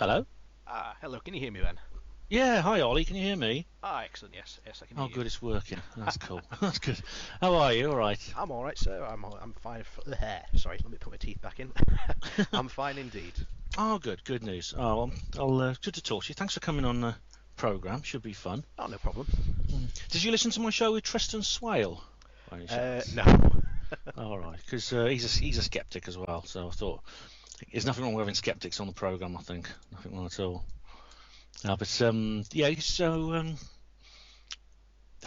Hello? Hello, can you hear me, Ben? Yeah, hi Ollie, can you hear me? Excellent, yes, I can hear Oh, you. good, it's working. That's cool. That's good. How are you? All right. I'm alright, sir. I'm fine. Sorry, let me put my teeth back in. I'm fine indeed. Oh, good. Good news. Oh, I'll good to talk to you. Thanks for coming on the programme. Should be fun. Oh, no problem. Did you listen to my show with Tristan Swale? No. All right, because he's a skeptic as well. So I thought there's nothing wrong with having skeptics on the programme. I think nothing wrong at all. Yeah. So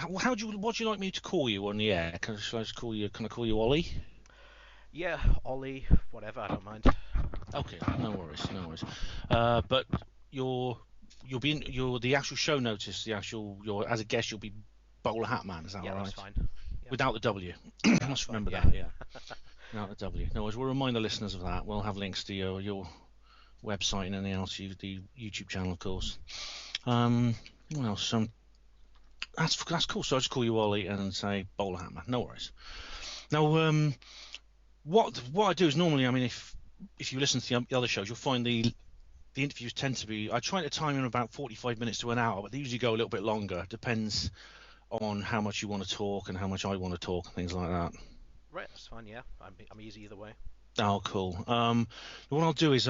what do you like me to call you on the air? Can I call you Ollie? Yeah, Ollie, whatever. I don't mind. Okay, no worries. But you're the actual show notice. You're as a guest. You'll be Bowler Hat Man. Is that all right? That's fine. Yeah. Without the W. Must remember fine, that. Yeah. Without the W. No worries. We'll remind the listeners of that. We'll have links to your website and anything else. The YouTube channel, of course. What else? That's cool. So I just call you Ollie and say Bowler Hat Man. No worries. Now, what I do is normally, I mean, if you listen to the other shows, you'll find the interviews tend to be. I try to time in about 45 minutes to an hour, but they usually go a little bit longer. Depends on how much you want to talk and how much I want to talk and things like that. Right, that's fine. Yeah, I'm easy either way. Oh, cool. What I'll do is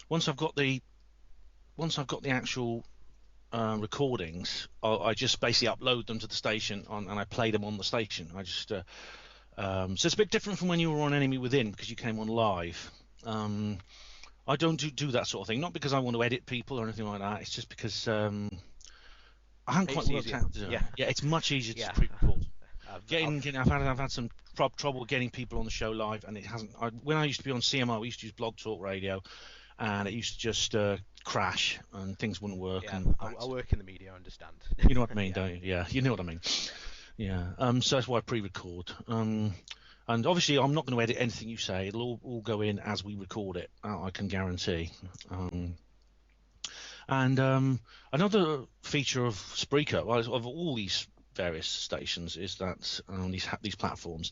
once I've got the actual recordings, I just basically upload them to the station and I play them on the station. I just so it's a bit different from when you were on Enemy Within because you came on live. I don't do that sort of thing, not because I want to edit people or anything like that. It's just because I haven't quite worked out how to do it. Yeah, it's much easier to pre-record. I've had some trouble getting people on the show live, and it hasn't. When I used to be on CMR, we used to use Blog Talk Radio, and it used to just crash and things wouldn't work. Yeah, I work in the media, I understand. You know what I mean, don't you? Yeah, you know what I mean. Yeah. So that's why I pre-record. And obviously, I'm not going to edit anything you say. It'll all go in as we record it. I can guarantee. Another feature of Spreaker, of all these various stations, is that these platforms,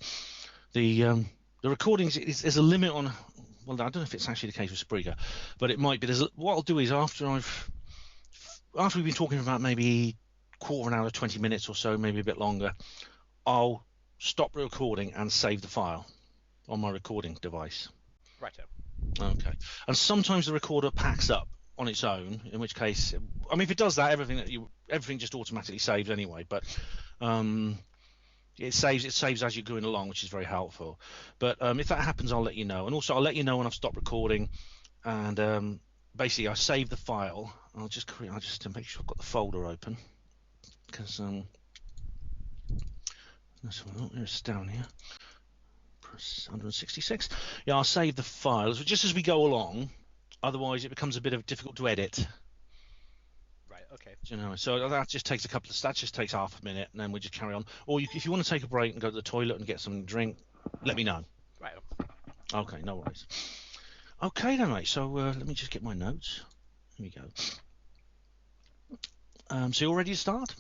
the recordings, there's a limit on. Well, I don't know if it's actually the case with Spreaker, but it might be. What I'll do is after we've been talking for about maybe quarter of an hour, 20 minutes or so, maybe a bit longer, I'll stop recording and save the file on my recording device. Righto. Okay. And sometimes the recorder packs up on its own, in which case, I mean, if it does that, everything just automatically saves anyway. But it saves as you're going along, which is very helpful. But if that happens, I'll let you know. And also, I'll let you know when I've stopped recording. And basically, I save the file. I'll just to make sure I've got the folder open because it's down here. Press 166. Yeah, I'll save the files just as we go along. Otherwise, it becomes a bit difficult to edit. Right. Okay. So that just takes half a minute, and then we just carry on. Or if you want to take a break and go to the toilet and get something to drink, let me know. Right. Okay, no worries. Okay then, mate. So let me just get my notes. Here we go. So you all ready to start?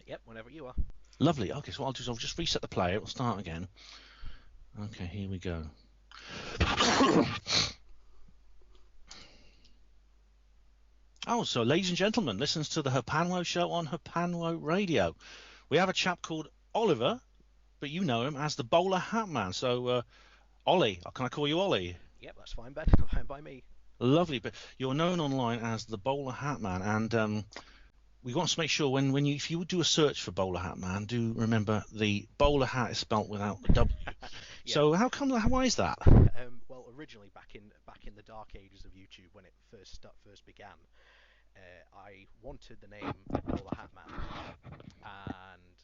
Yep. Whenever you are. Lovely. Okay. So what I'll do is I'll just reset the player. It'll start again. Okay. Here we go. Oh, so ladies and gentlemen, listens to the HPANWO show on HPANWO Radio. We have a chap called Oliver, but you know him as the Bowler Hat Man. So, Ollie, can I call you Ollie? Yep, that's fine, Ben. Fine by me. Lovely, but you're known online as the Bowler Hat Man, and we want to make sure if you do a search for Bowler Hat Man, do remember the bowler hat is spelt without the W. Yeah. So why is that? Well, originally back in the dark ages of YouTube, when it first began, I wanted the name Bowler Hat Man, and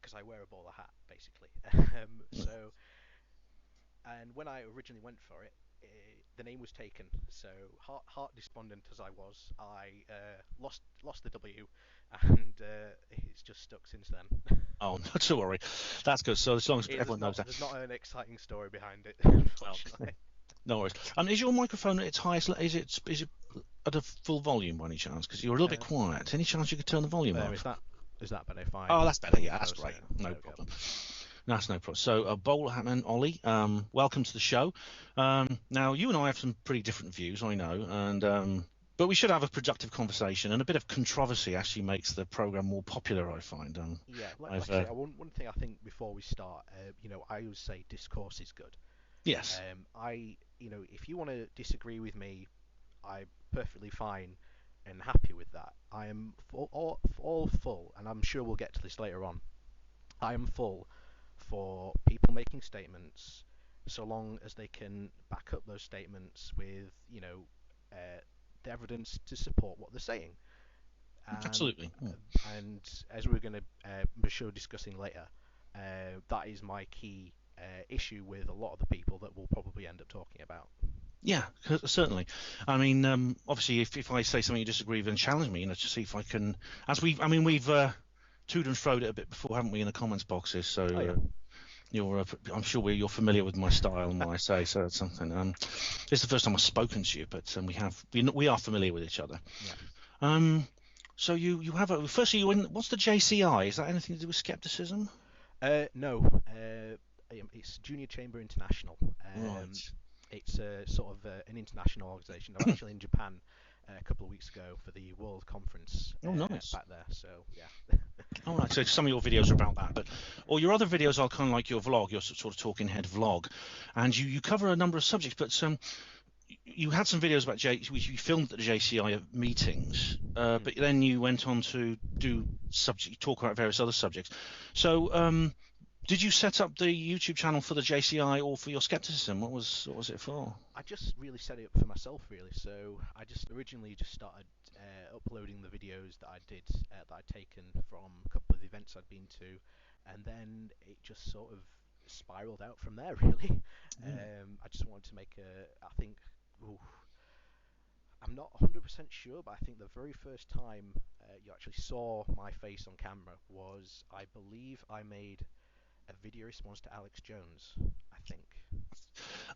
because I wear a bowler hat basically. And when I originally went for it, the name was taken. So heart despondent as I was, I lost the W, and it's just stuck since then. Oh, not to worry, that's good. So as long as everyone knows that, there's not an exciting story behind it, unfortunately. No worries. Is your microphone at its highest? Is it at a full volume by any chance? Because you're a little bit quiet. Any chance you could turn the volume up? Is that better? If I Oh, that's better. Yeah, that's great. No problem. That's no problem. So, Bowler Hat Man, Ollie, welcome to the show. Now, you and I have some pretty different views, I know, and But we should have a productive conversation, and a bit of controversy actually makes the program more popular, I find. Yeah, I've like I say, one thing I think before we start, I always say discourse is good. Yes, If you want to disagree with me, I'm perfectly fine and happy with that. I am all full, and I'm sure we'll get to this later on. I am full for people making statements, so long as they can back up those statements with, the evidence to support what they're saying. And absolutely. and as we're going to be sure discussing later, that is my key issue with a lot of the people that we'll probably end up talking about. Yeah, certainly. I mean, obviously, if I say something you disagree with, then challenge me, to see if I can. We've toed and froed it a bit before, haven't we, in the comments boxes? So Oh yeah. I'm sure you're familiar with my style and what I say. So that's something. It's the first time I've spoken to you, but we are familiar with each other. Yeah. So you have firstly what's the JCI? Is that anything to do with skepticism? No. It's Junior Chamber International. Right. It's sort of an international organisation. I'm actually in Japan a couple of weeks ago for the World Conference Oh, nice. back there. So yeah. All right, so some of your videos are about that, but or your other videos are kind of like your vlog, your sort of talking head vlog, and you cover a number of subjects. But you had some videos about which you filmed at the JCI meetings, but then you went on to talk about various other subjects. So did you set up the YouTube channel for the JCI or for your skepticism? What was it for? I just really set it up for myself, really. So I just originally just started uploading the videos that I did that I'd taken from a couple of the events I'd been to, and then it just sort of spiraled out from there, really. I just wanted to make I think, ooh, I'm not 100% sure, but I think the very first time you actually saw my face on camera was, I believe, I made a video response to Alex Jones, I think.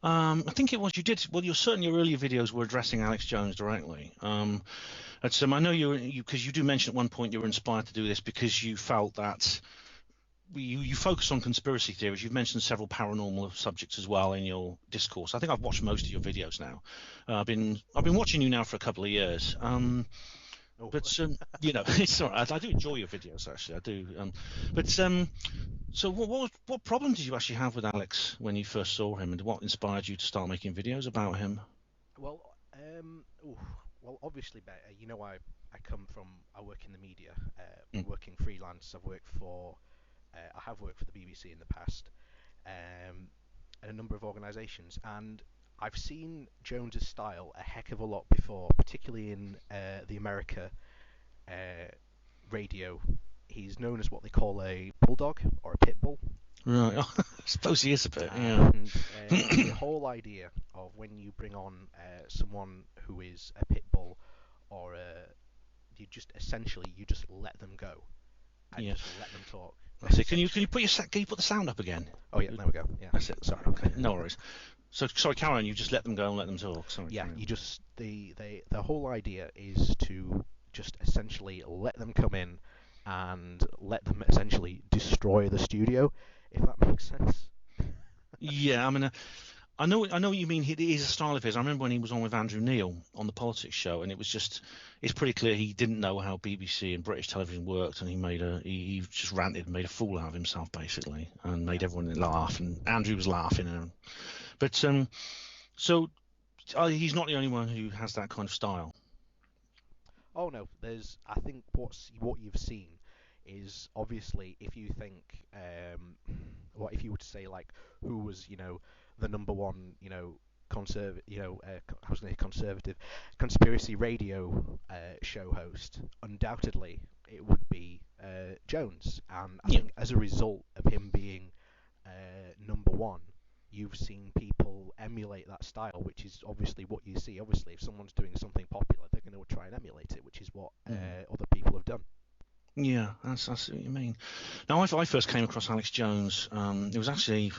I think it was you did. Well, your earlier videos were addressing Alex Jones directly. I know you because you do mention at one point you were inspired to do this because you felt that you focus on conspiracy theories. You've mentioned several paranormal subjects as well in your discourse. I think I've watched most of your videos now. I've been watching you now for a couple of years. Oh, But it's all right. I do enjoy your videos actually. I do. So what problem did you actually have with Alex when you first saw him, and what inspired you to start making videos about him? well, obviously, I work in the media, Mm, working freelance. I have worked for the BBC in the past, and a number of organisations, and I've seen Jones's style a heck of a lot before, particularly in the America uh, radio. He's known as what they call a bulldog or a pit bull. right. I suppose he is a bit. Yeah. And the whole idea of when you bring on someone who is a pit bull, or you just let them go and Yeah. just let them talk. I see. Can you put the sound up again? Oh yeah, there we go. Yeah, That's it. sorry. Okay. No worries. So sorry, Karen. You just let them go and let them talk. Sorry. Yeah, Karen. you just the whole idea is to just essentially let them come in and let them essentially destroy the studio, if that makes sense. Yeah. I know what you mean. It is a style of his. I remember when he was on with Andrew Neil on the politics show, and it's pretty clear he didn't know how BBC and British television worked, and he just ranted and made a fool out of himself basically, and made Yeah. everyone laugh, and Andrew was laughing, but so he's not the only one who has that kind of style. Oh no, I think what you've seen is obviously if you think what if you were to say like who was the number one conservative I was going to say conservative conspiracy radio show host, undoubtedly it would be Jones, and I Yeah. think as a result of him being number one, you've seen people emulate that style, which is obviously what you see. Obviously, if someone's doing something popular, they're going to try and emulate it, which is what other people have done. Yeah, that's what you mean. Now, I first came across Alex Jones. It was actually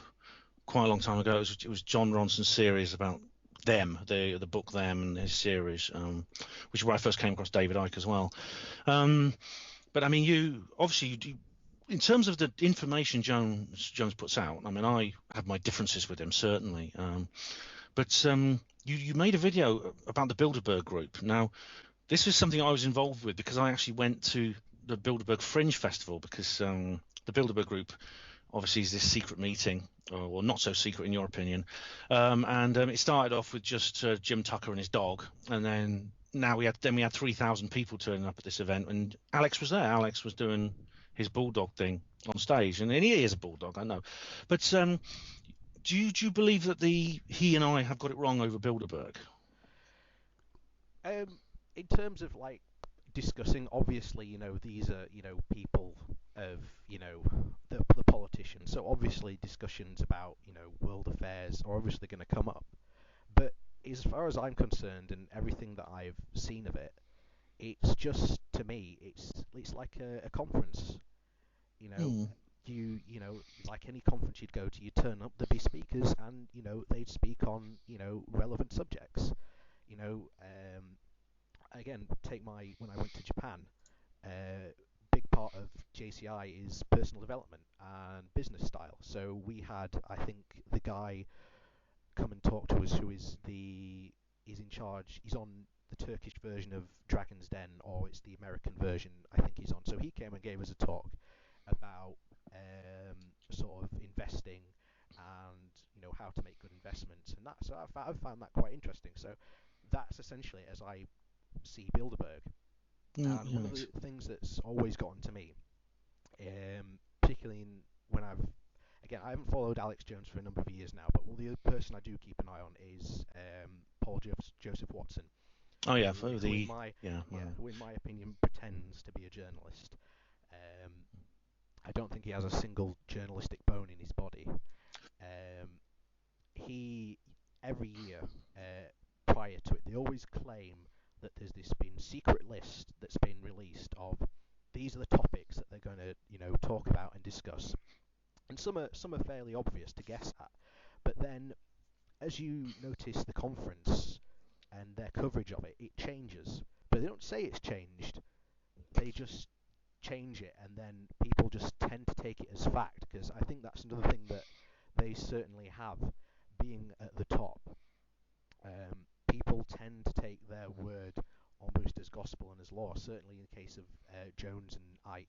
quite a long time ago. It was John Ronson's series about them, the book Them and his series, which is where I first came across David Icke as well. But I mean, in terms of the information Jones puts out. I mean, I have my differences with him certainly, but you made a video about the Bilderberg Group. Now, this was something I was involved with because I actually went to the Bilderberg Fringe Festival because the Bilderberg Group obviously is this secret meeting, or not so secret in your opinion. And it started off with just Jim Tucker and his dog, and then we had 3,000 people turning up at this event, and Alex was there. Alex was doing his bulldog thing on stage, and he is a bulldog, I know. But do you believe that he and I have got it wrong over Bilderberg? In terms of like discussing, obviously, these are, people of, the politicians. So obviously discussions about, world affairs are obviously going to come up. But as far as I'm concerned, and everything that I've seen of it, it's just, to me, it's like a conference. You know, Hmm. like any conference you'd go to, you turn up, there'd be speakers, and they'd speak on relevant subjects. You know, again, take my when I went to Japan. Big part of JCI is personal development and business style. So we had, I think, the guy come and talk to us who is in charge. He's on the Turkish version of Dragon's Den, or it's the American version. I think he's on. So he came and gave us a talk about sort of investing and how to make good investments and that. So I found that quite interesting. So that's essentially as I see Bilderberg. Mm, And one of the yes. things that's always gotten to me, particularly when again, I haven't followed Alex Jones for a number of years now, but the other person I do keep an eye on is Paul Joseph Watson, Oh yeah, who, for who in the my yeah. yeah, who in my opinion pretends to be a journalist. Um, I don't think he has a single journalistic bone in his body. Um, he every year prior to it, they always claim that there's this been secret list that's been released of these are the topics that they're going to talk about and discuss, and some are fairly obvious to guess at, but then as you notice the conference and their coverage of it, it changes. But they don't say it's changed. They just change it, and then people just tend to take it as fact. Because I think that's another thing that they certainly have, being at the top. People tend to take their word almost as gospel and as law. Certainly in the case of Jones and Ike,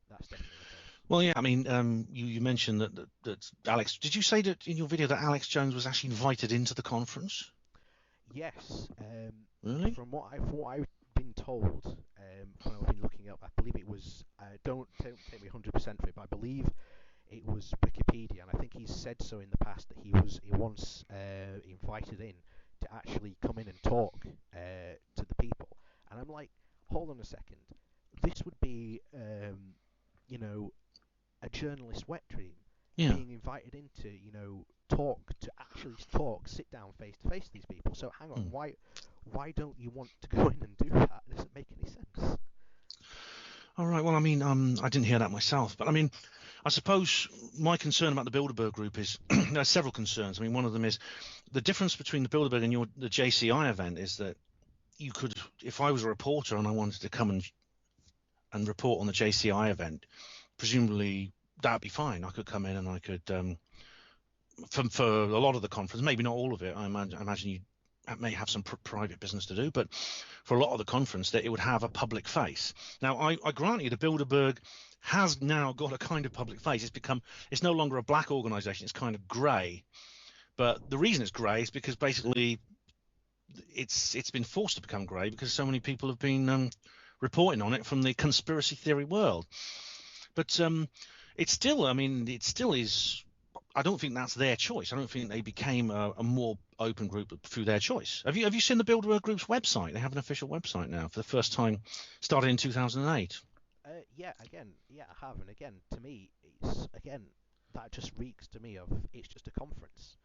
that's definitely the case. Well, yeah. I mean, you mentioned that Alex. Did you say that in your video that Alex Jones was actually invited into the conference? Yes, Really? from what I've been told, when I've been looking up, I believe it was. Don't take me 100% for it, but I believe it was Wikipedia, and I think he's said so in the past that he once invited in to actually come in and talk to the people. And I'm like, hold on a second, this would be you know a journalist's wet dream, Yeah. being invited in to talk, sit down face to face with these people. So hang on, Hmm. why don't you want to go in and do that? It doesn't make any sense. All right. Well, I mean, I didn't hear that myself, but I mean, I suppose my concern about the Bilderberg Group is there are several concerns. I mean, one of them is the difference between the Bilderberg and the JCI event is that you could, if I was a reporter and I wanted to come and report on the JCI event, presumably that'd be fine. I could come in and I could, for a lot of the conference, maybe not all of it. I imagine you may have some private business to do, but for a lot of the conference, that it would have a public face. Now, I grant you, the Bilderberg has now got a kind of public face. It's no longer a black organization. It's kind of grey. But the reason it's grey is because basically it's been forced to become grey because so many people have been reporting on it from the conspiracy theory world. But it's still, I mean, it still is. I don't think that's their choice. I don't think they became a more open group through their choice. Have you seen the Bilderberg Group's website? They have an official website now for the first time, started in 2008. Yeah, again, yeah, I have, and again, to me, it's again that just reeks to me of it's just a conference.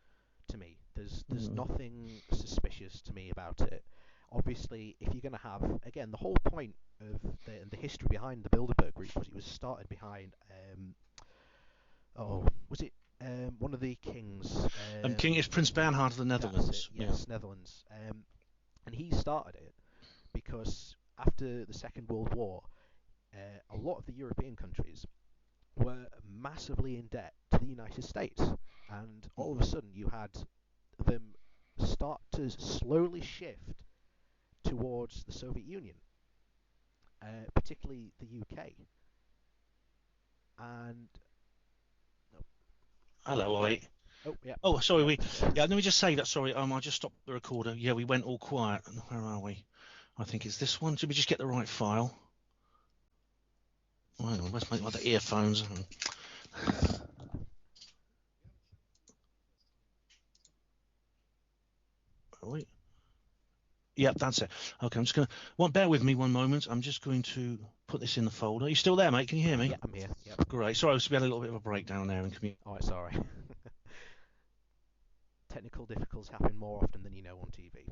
To me, there's Mm. nothing suspicious to me about it. Obviously, if you're going to have again the whole point of the history behind the Bilderberg Group was it was started behind was it one of the kings King is Prince Bernhard of the that's it, Netherlands. Yeah. yes, Netherlands, and he started it because after the Second World War, a lot of the European countries were massively in debt to the United States, and all of a sudden you had them. start to slowly shift towards the Soviet Union, particularly the UK. And Hello, Ollie. oh yeah, Oh, sorry. yep. Let me just say that. Sorry. I just stopped the recorder. Yeah, we went all quiet. Where are we? I think it's this one. Should we just get the right file? Oh, hang on. Where's my other earphones? Are we? Yep, that's it. Okay, I'm just gonna. Well, bear with me one moment. I'm just going to put this in the folder. Are you still there, mate? Can you hear me? Yeah, I'm here. Yep. Great. Sorry, we had a little bit of a breakdown there in community. Oh, it's alright. Technical difficulties happen more often than you know on TV.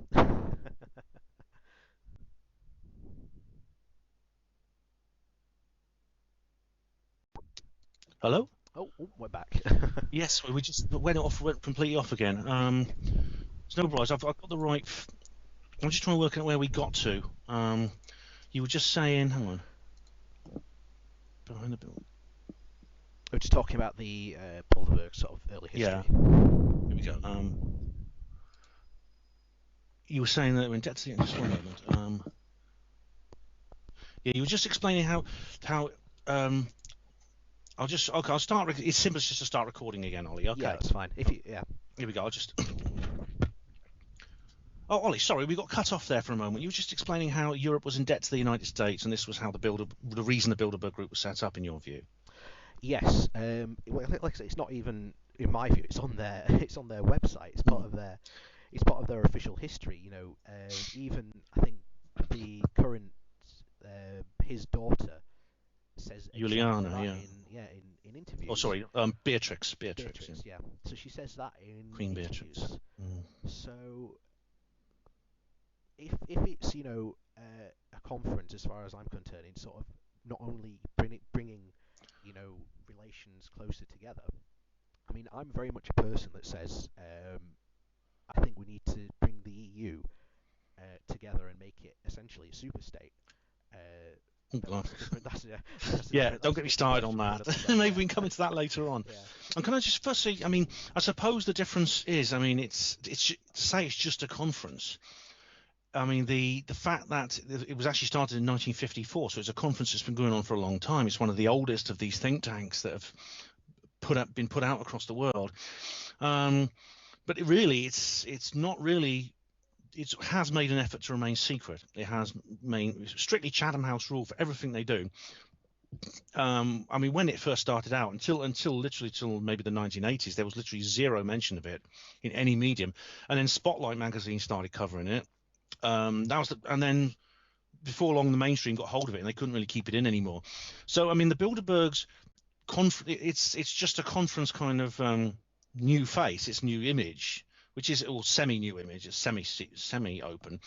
Hello? Oh, we're back. Yes, we just went completely off again. It's no worries. I've got the right. I'm just trying to work out where we got to. You were just saying. Hang on. Behind the building. We're just talking about the Bilderberg sort of early history. Yeah. Here we go. You were saying that we're in debt to the just one moment. Yeah, you were just explaining how I'll start. It's simplest just to start recording again, Ollie. Okay. Yeah, that's fine. Here we go. I'll just. Oh, Ollie, sorry, we got cut off there for a moment. You were just explaining how Europe was in debt to the United States, and this was how the reason the Bilderberg Group was set up, in your view. Yes. Well, like I say, it's not even in my view. It's on their it's on their website. It's part of their official history. You know, even I think the current his daughter says exactly Juliana, that yeah. in interviews. Oh, sorry, Beatrix. Beatrix, yeah. So she says that in Queen interviews. Beatrix. Mm. So if it's a conference, as far as I'm concerned, in sort of not only bringing relations closer together. I mean, I'm very much a person that says I think we need to bring the EU together and make it essentially a super state. Yeah, don't get me started on that. Maybe we can come into that later on. Yeah. And can I just first say, I mean, I suppose the difference is, I mean, it's to say it's just a conference. I mean, the fact that it was actually started in 1954, so it's a conference that's been going on for a long time. It's one of the oldest of these think tanks that have been put out across the world. But it's not really. It has made an effort to remain secret. It has made strictly Chatham House rule for everything they do. I mean, when it first started out, until literally till maybe the 1980s, there was literally zero mention of it in any medium. And then Spotlight magazine started covering it. And then before long, the mainstream got hold of it, and they couldn't really keep it in anymore. So, I mean, the Bilderbergs, it's just a conference kind of new face, its new image, which is or semi-new image, it's semi-open,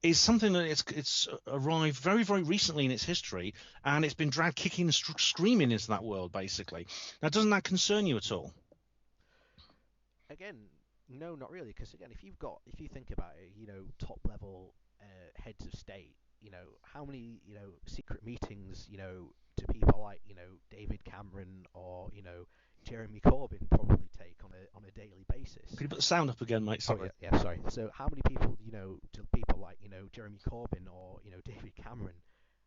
is something that it's arrived very, very recently in its history, and it's been dragged kicking and screaming into that world, basically. Now, doesn't that concern you at all? Again, no, not really, because again, if you think about it, top level heads of state, how many secret meetings, do people like David Cameron or Jeremy Corbyn probably take on a daily basis. Could you put the sound up again, mate? Sorry. Oh, yeah, sorry. So how many people, do people like, Jeremy Corbyn or, David Cameron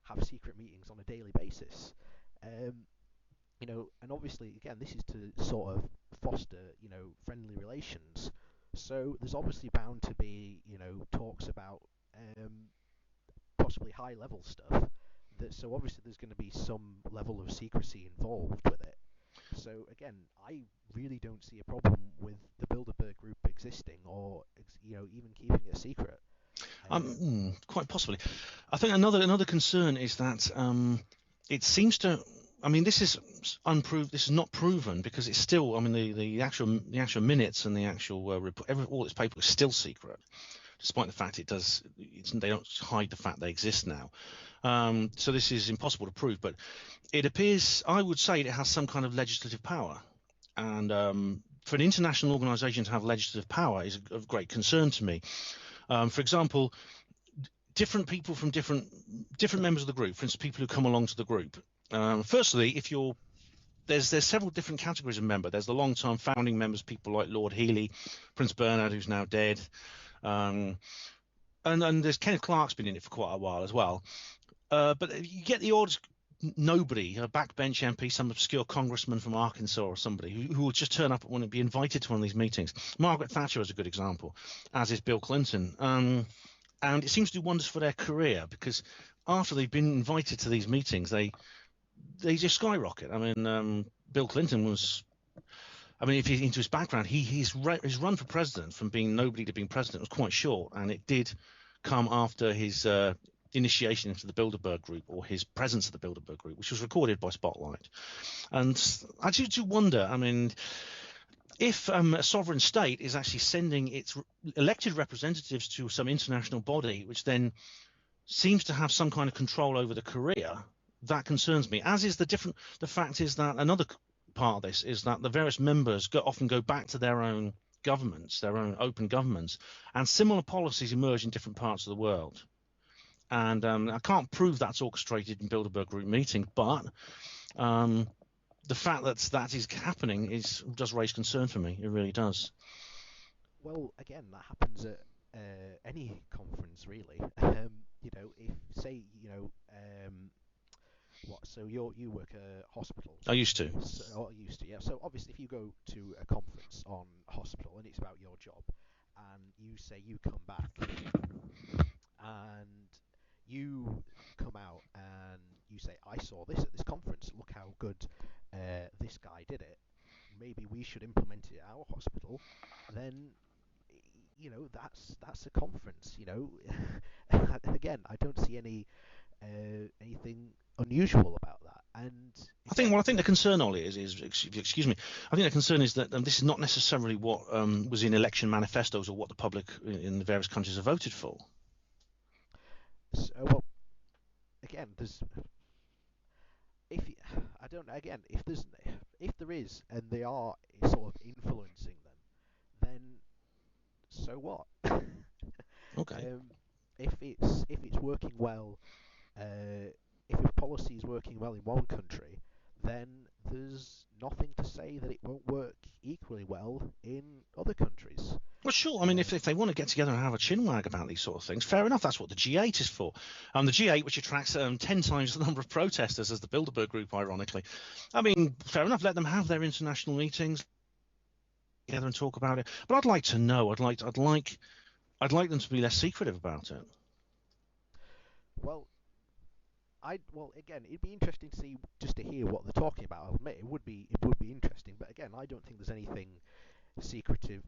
have secret meetings on a daily basis? And obviously, again, this is to sort of foster, friendly relations. So there's obviously bound to be, talks about possibly high-level stuff. So obviously there's going to be some level of secrecy involved with it. So again, I really don't see a problem with the Bilderberg Group existing, or even keeping it a secret. Quite possibly. I think another concern is that it seems to. I mean, this is unproved. This is not proven because it's still. I mean, the actual minutes and the actual report, all its paper is still secret, despite the fact they don't hide the fact they exist now. So this is impossible to prove, but it appears, I would say, it has some kind of legislative power, and for an international organisation to have legislative power is of great concern to me. For example, different people from different members of the group, for instance, people who come along to the group. Firstly, if you're there's several different categories of member. There's the long-time founding members, people like Lord Healy, Prince Bernard, who's now dead, um, and there's Kenneth Clarke's been in it for quite a while as well. But you get the odd nobody, a backbench MP, some obscure congressman from Arkansas or somebody who will just turn up and want to be invited to one of these meetings. Margaret Thatcher is a good example, as is Bill Clinton. And it seems to do wonders for their career, because after they've been invited to these meetings, they just skyrocket. I mean, Bill Clinton was. I mean, if he's into his background, his run for president from being nobody to being president was quite short, and it did come after his initiation into the Bilderberg Group, or his presence at the Bilderberg Group, which was recorded by Spotlight. And I do wonder, I mean, if a sovereign state is actually sending its elected representatives to some international body, which then seems to have some kind of control over the career, that concerns me. As is the fact is that another part of this is that the various members often go back to their own governments, their own open governments, and similar policies emerge in different parts of the world. And I can't prove that's orchestrated in Bilderberg Group meeting, but the fact that that is happening does raise concern for me. It really does. Well, again, that happens at any conference, really. If say, what? So you work at a hospital. I used to. Used to, yeah. So obviously, if you go to a conference on hospital and it's about your job, and you say you come back, and you come out and you say, I saw this at this conference. Look how good this guy did it. Maybe we should implement it at our hospital. Then that's a conference. Again, I don't see anything unusual about that. And I think the concern, Ollie, is excuse me. I think the concern is that this is not necessarily what was in election manifestos or what the public in the various countries have voted for. So, well, again, I don't know. Again, if there is, and they are sort of influencing them, then so what? Okay. If it's working well, if a policy is working well in one country, then there's nothing to say that it won't work equally well in other countries. Well, sure. I mean, if they want to get together and have a chinwag about these sort of things, fair enough. That's what the G8 is for. The G8, which attracts 10 times the number of protesters as the Bilderberg Group, ironically. I mean, fair enough. Let them have their international meetings together and talk about it. But I'd like to know. I'd like them to be less secretive about it. Well, again, it'd be interesting to see, just to hear what they're talking about. I'll admit it would be interesting, but again, I don't think there's anything secretive,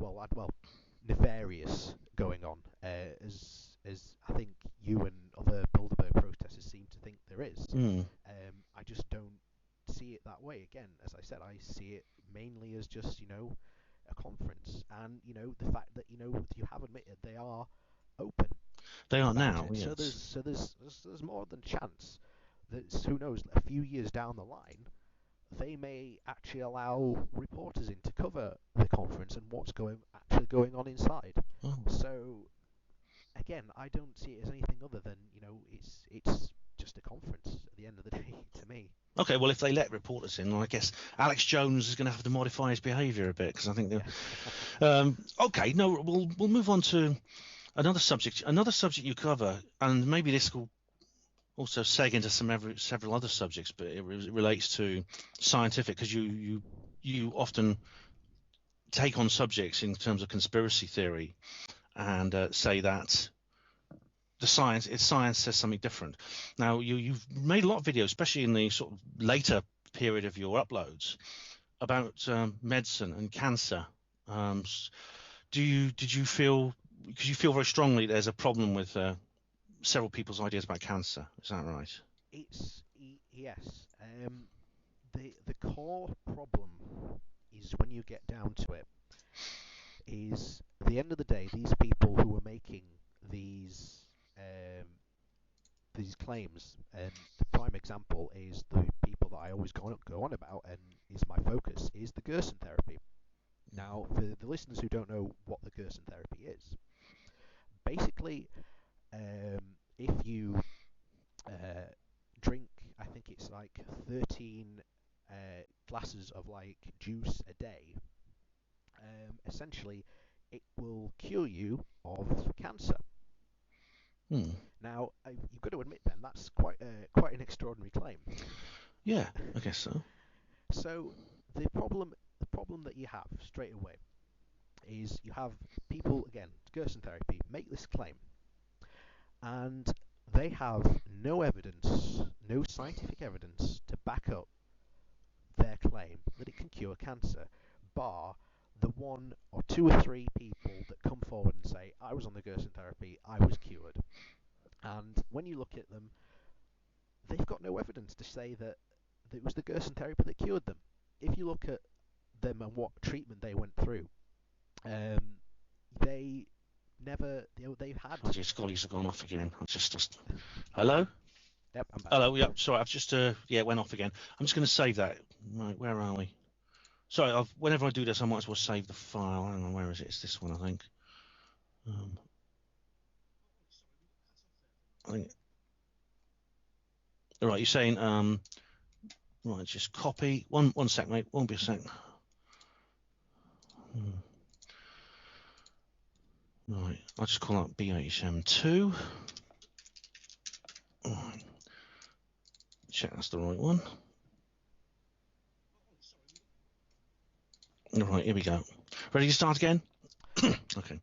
nefarious going on, as I think you and other Bilderberg protesters seem to think there is. I just don't see it that way. Again, as I said, I see it mainly as just a conference, and the fact that you have admitted they are open. They are now. Yes. So there's more than a chance that, who knows, a few years down the line, they may actually allow reporters in to cover the conference and what's actually going on inside. Oh. So again, I don't see it as anything other than it's just a conference at the end of the day to me. Okay, well, if they let reporters in, I guess Alex Jones is going to have to modify his behaviour a bit, because I think. Okay, no, we'll move on to another subject. Another subject you cover, and maybe this will also seg into several other subjects, but it relates to scientific, because you often take on subjects in terms of conspiracy theory and say that the science says something different. Now, you've made a lot of videos, especially in the sort of later period of your uploads, about medicine and cancer. Did you feel, because you feel very strongly there's a problem with several people's ideas about cancer? Is that right? Yes. The core problem is, when you get down to it, is at the end of the day, these people who are making these claims, and the prime example is the people that I always go on about, and is my focus, is the Gerson therapy. Now, for the listeners who don't know what the Gerson therapy is, basically, if you drink, I think it's like 13 glasses of like juice a day, essentially it will cure you of cancer. Hmm. Now, you've got to admit, Ben, that's quite an extraordinary claim. Yeah, I guess so. So the problem that you have straight away is you have people, again, Gerson therapy, make this claim, and they have no evidence, no scientific evidence to back up their claim that it can cure cancer, bar the one or two or three people that come forward and say, I was on the Gerson therapy, I was cured. And when you look at them, they've got no evidence to say that it was the Gerson therapy that cured them. If you look at them and what treatment they went through, they never, they've had. Oh, geez, Scotty's have gone off again. I just. Hello? Yep, I'm back. Hello, yeah, sorry, I've just, yeah, it went off again. I'm just going to save that. Right, where are we? Sorry, whenever I do this, I might as well save the file. Hang on, where is it? It's this one, I think. I think. All right, you're saying, right, just copy. One sec, mate. Won't be a sec. Right, I'll just call up BHM2. Right. Check that's the right one. All right, here we go. Ready to start again? Okay.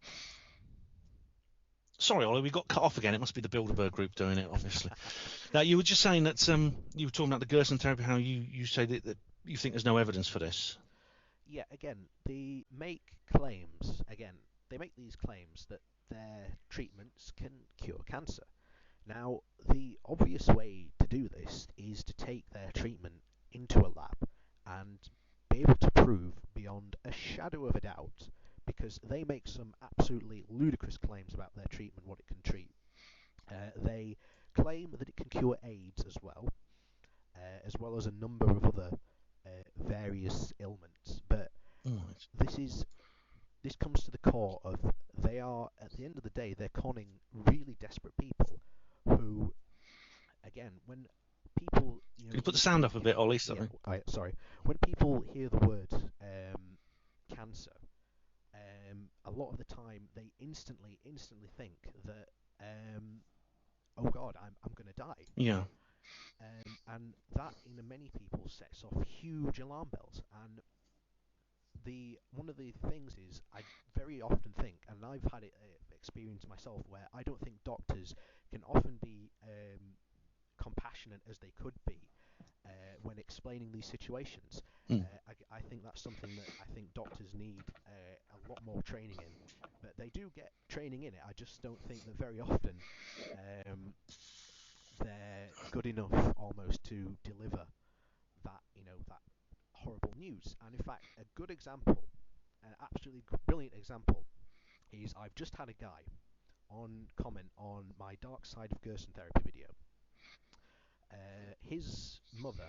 Sorry, Ollie, we got cut off again. It must be the Bilderberg group doing it, obviously. Now, you were just saying that you were talking about the Gerson therapy, how you say that you think there's no evidence for this. Yeah, again, they make claims. Again, they make these claims that their treatments can cure cancer. Now, the obvious way to do this is to take their treatment into a lab and be able to prove beyond a shadow of a doubt, because they make some absolutely ludicrous claims about their treatment, what it can treat. They claim that it can cure AIDS as well as a number of other various ailments. But Right. this comes to the core of, they are, at the end of the day, they're conning really desperate people who, again, when people, Can you put the sound up a bit, Ollie? yeah, Sorry. sorry, when people hear the word cancer, a lot of the time they instantly think that, oh God, I'm going to die. Yeah. And that, in many people, sets off huge alarm bells. And one of the things is, I very often think, and I've had it experience myself, where I don't think doctors can often be compassionate as they could be when explaining these situations. Mm. I think that's something that I think doctors need a lot more training in, but they do get training in it. I just don't think that very often they're good enough almost to deliver that, that horrible news. And in fact, a good example, an absolutely brilliant example, is I've just had a guy on comment on my Dark Side of Gerson Therapy video. His mother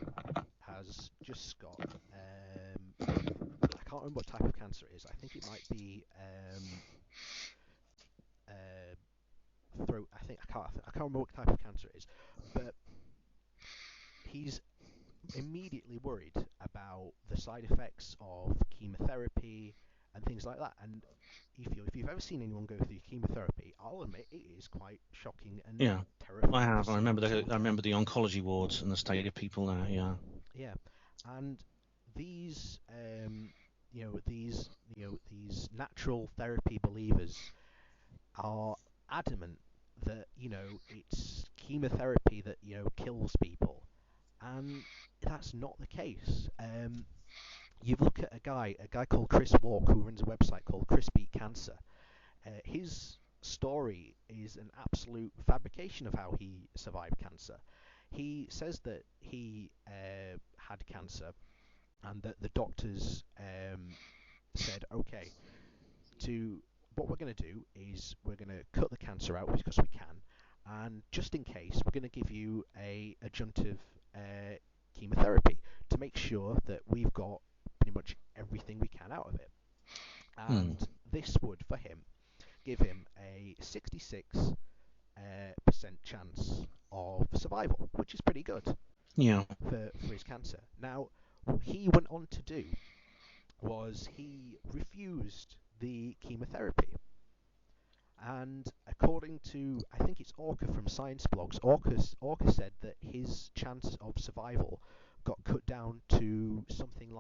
has just got, I can't remember what type of cancer it is. I think it might be throat. I can't remember what type of cancer it is, but he's immediately worried about the side effects of chemotherapy and things like that. And if you've ever seen anyone go through chemotherapy, I'll admit it is quite shocking and Yeah. terrifying. I have. I remember the oncology wards and the state of people there. Yeah. Yeah, and these these natural therapy believers are adamant that it's chemotherapy that kills people, and that's not the case. You look at a guy called Chris Walk, who runs a website called Chris Beat Cancer. His story is an absolute fabrication of how he survived cancer. He says that he had cancer, and that the doctors said, okay, what we're going to do is we're going to cut the cancer out because we can, and just in case, we're going to give you a adjunctive chemotherapy to make sure that we've got pretty much everything we can out of it. And this would, for him, give him a 66% chance of survival, which is pretty good Yeah. for his cancer. Now, What he went on to do was he refused the chemotherapy. And according to, I think it's Orca from Science Blogs, Orca said that his chance of survival got cut down to something like